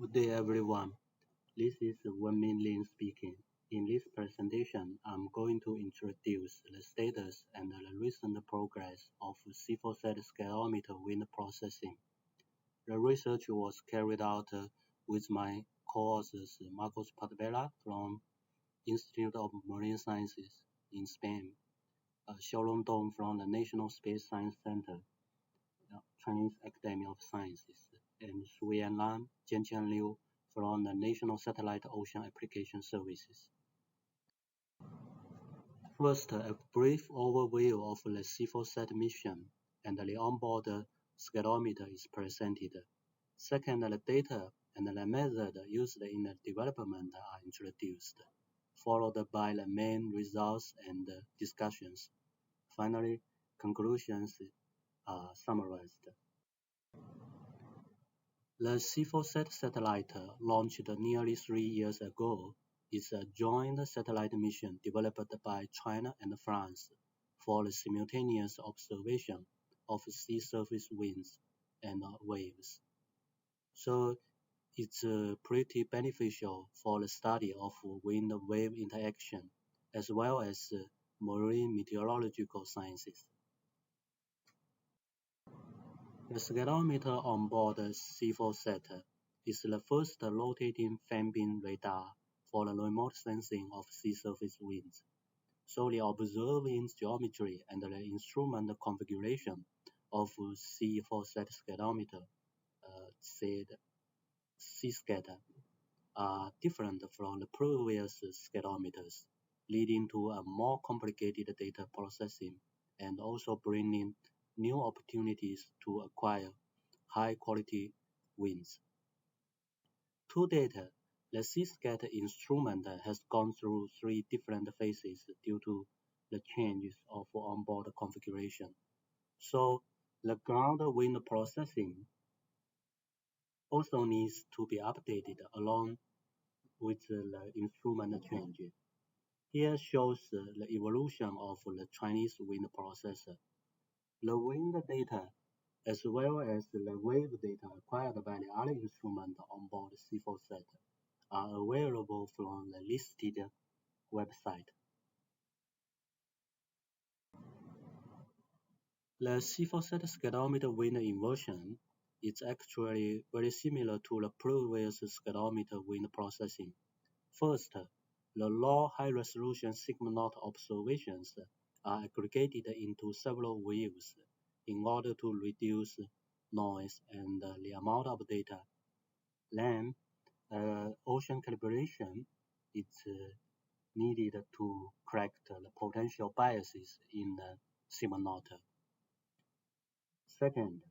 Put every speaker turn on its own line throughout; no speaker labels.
Good day everyone, this is Wenmin Lin speaking. In this presentation, I'm going to introduce the status and the recent progress of CFOSAT scatterometer wind processing. The research was carried out with my co-authors Marcos Padvela from Institute of Marine Sciences in Spain, Xiaolong Dong from the National Space Science Center, Chinese Academy of Sciences, and Shuyan Lan, Jianqian Liu from the National Satellite Ocean Application Services. First, a brief overview of the CFOSAT mission and the onboard scatterometer is presented. Second, the data and the method used in the development are introduced, followed by the main results and discussions. Finally, conclusions are summarized. The CFOSAT satellite, launched nearly 3 years ago, is a joint satellite mission developed by China and France for the simultaneous observation of sea surface winds and waves. So it's pretty beneficial for the study of wind-wave interaction as well as marine meteorological sciences. The scatterometer on board the CFOSAT is the first rotating fan-beam radar for the remote sensing of sea surface winds. So the observing geometry and the instrument configuration of CFOSAT scatterometer, said CSCAT, are different from the previous scatterometers, leading to a more complicated data processing and also bringing new opportunities to acquire high-quality winds. To date, the CSCAT instrument has gone through 3 different phases due to the changes of onboard configuration. So the ground wind processing also needs to be updated along with the instrument change. Here shows the evolution of the Chinese wind processor. The wind data as well as the wave data acquired by the other instrument on board CFOSAT are available from the listed website. The CFOSAT scatterometer wind inversion is actually very similar to the previous scatterometer wind processing. First, the raw high-resolution signal knot observations are aggregated into several waves in order to reduce noise and the amount of data. Then, ocean calibration is needed to correct the potential biases in the signal knot. Second,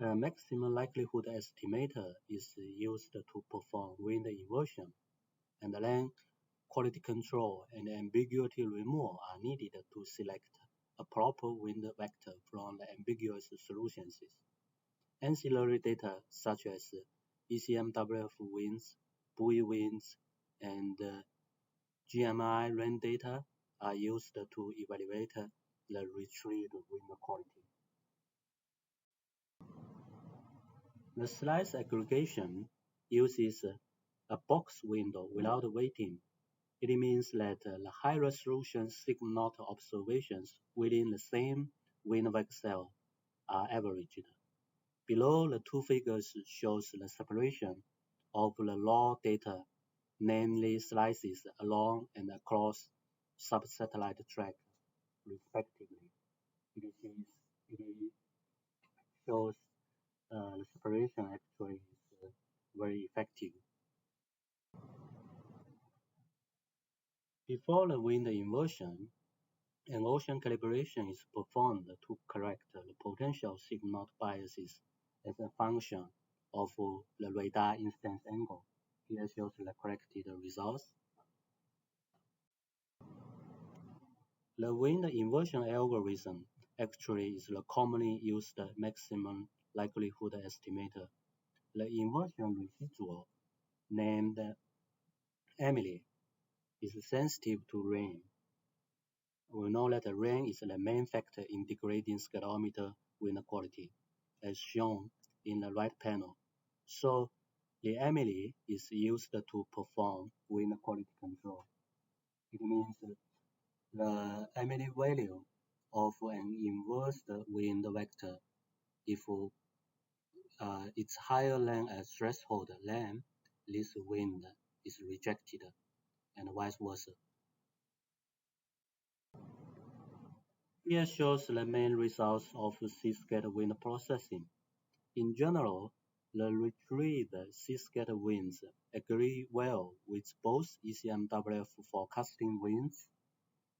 a maximum likelihood estimator is used to perform wind inversion, and then quality control and ambiguity removal are needed to select a proper wind vector from the ambiguous solutions. Ancillary data such as ECMWF winds, buoy winds, and GMI rain data are used to evaluate the retrieved wind quality. The slice aggregation uses a box window without weighting. It means that the high-resolution signal knot observations within the same wind vector are averaged. Below, the 2 figures shows the separation of the raw data, namely slices along and across sub-satellite track, respectively. It shows the separation actually is very effective. Before the wind inversion, an ocean calibration is performed to correct the potential signal knot biases as a function of the radar instance angle. Here shows the corrected results. The wind inversion algorithm actually is the commonly used maximum likelihood estimator. The inversion residual, named Emily, is sensitive to rain. We know that rain is the main factor in degrading scatterometer wind quality, as shown in the right panel. So the EMELI is used to perform wind quality control. It means the EMELI value of an inverse wind vector if it's higher than a threshold, then this wind is rejected, and vice versa. Here shows the main results of C-scatter wind processing. In general, the retrieved C-scatter winds agree well with both ECMWF forecasting winds,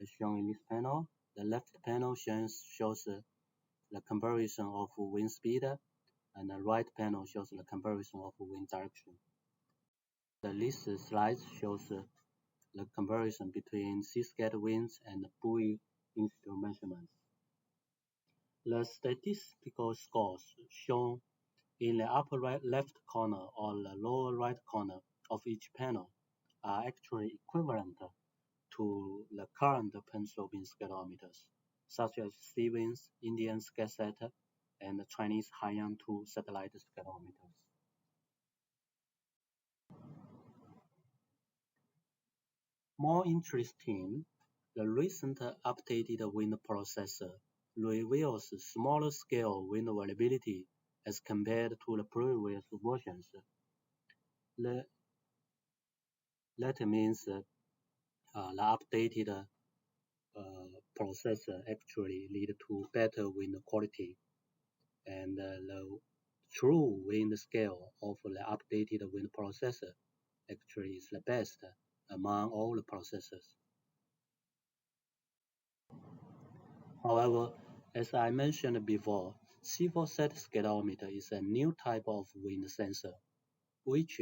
as shown in this panel. The left panel shows the comparison of wind speed, and the right panel shows the comparison of wind direction. This slide shows the comparison between C-scatter winds and buoy instrument measurements. The statistical scores shown in the upper right left corner or the lower right corner of each panel are actually equivalent to the current pencil beam scatterometers, such as Stevens, Indian SCATSAT, and the Chinese Haiyan 2 satellite scatterometers. More interesting, the recent updated wind processor reveals smaller scale wind variability as compared to the previous versions. That means the updated processor actually lead to better wind quality, and the true wind scale of the updated wind processor actually is the best among all the processors. However, as I mentioned before, CFOSAT scatterometer is a new type of wind sensor, which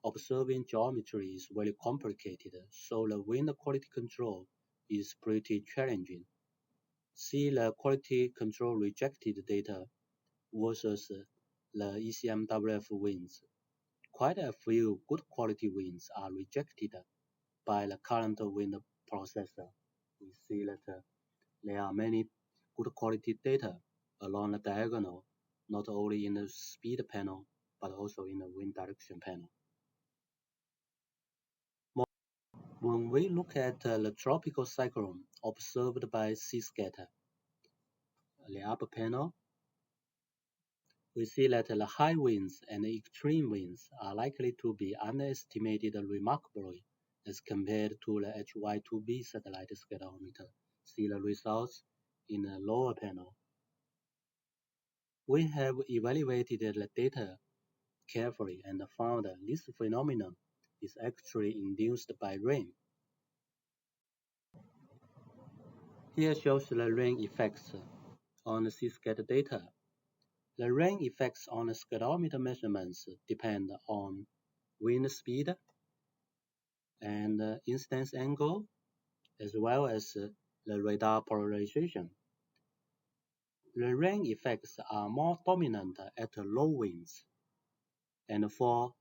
observing geometry is very complicated, so the wind quality control is pretty challenging. See the quality control rejected data versus the ECMWF winds. Quite a few good quality winds are rejected by the current wind processor. We see that there are many good quality data along the diagonal, not only in the speed panel, but also in the wind direction panel. When we look at the tropical cyclone observed by C-scatter, the upper panel, we see that the high winds and the extreme winds are likely to be underestimated remarkably as compared to the HY2B satellite scatterometer. See the results in the lower panel. We have evaluated the data carefully and found that this phenomenon is actually induced by rain. Here shows the rain effects on the C-scatter data. The rain effects on the scatterometer measurements depend on wind speed and incidence angle, as well as the radar polarization. The rain effects are more dominant at low winds and for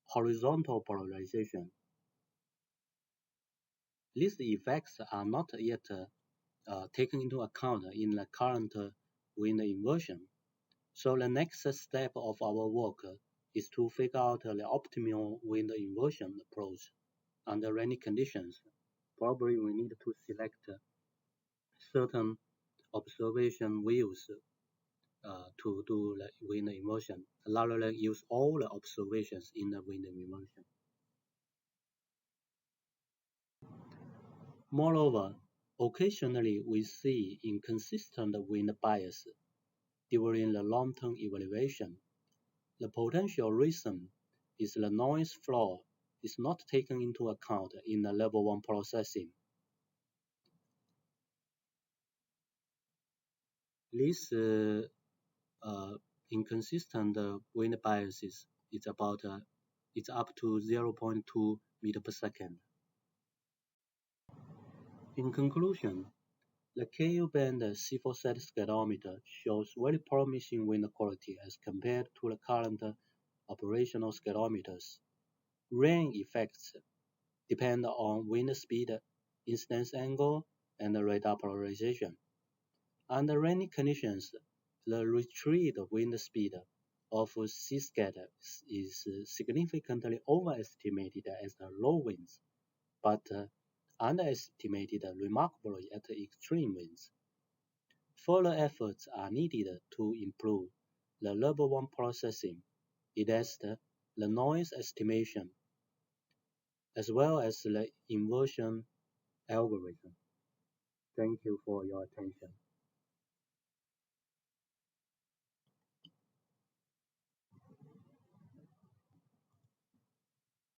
horizontal polarization. These effects are not yet taken into account in the current wind inversion. So the next step of our work is to figure out the optimal wind inversion approach under rainy conditions. Probably we need to select certain observation views to do the wind inversion, rather than use all the observations in the wind inversion. Moreover, occasionally we see inconsistent wind bias during the long-term evaluation. The potential reason is the noise floor is not taken into account in the level 1 processing. This inconsistent wind biases is about it's up to 0.2 meter per second. In conclusion, the Ku-band CFOSAT scatterometer shows very promising wind quality as compared to the current operational scatterometers. Rain effects depend on wind speed, incidence angle, and radar polarization. Under rainy conditions, the retrieved wind speed of sea scatter is significantly overestimated at the low winds, but underestimated remarkably at the extreme winds. Further efforts are needed to improve the level 1 processing, i.e. the noise estimation, as well as the inversion algorithm. Thank you for your attention.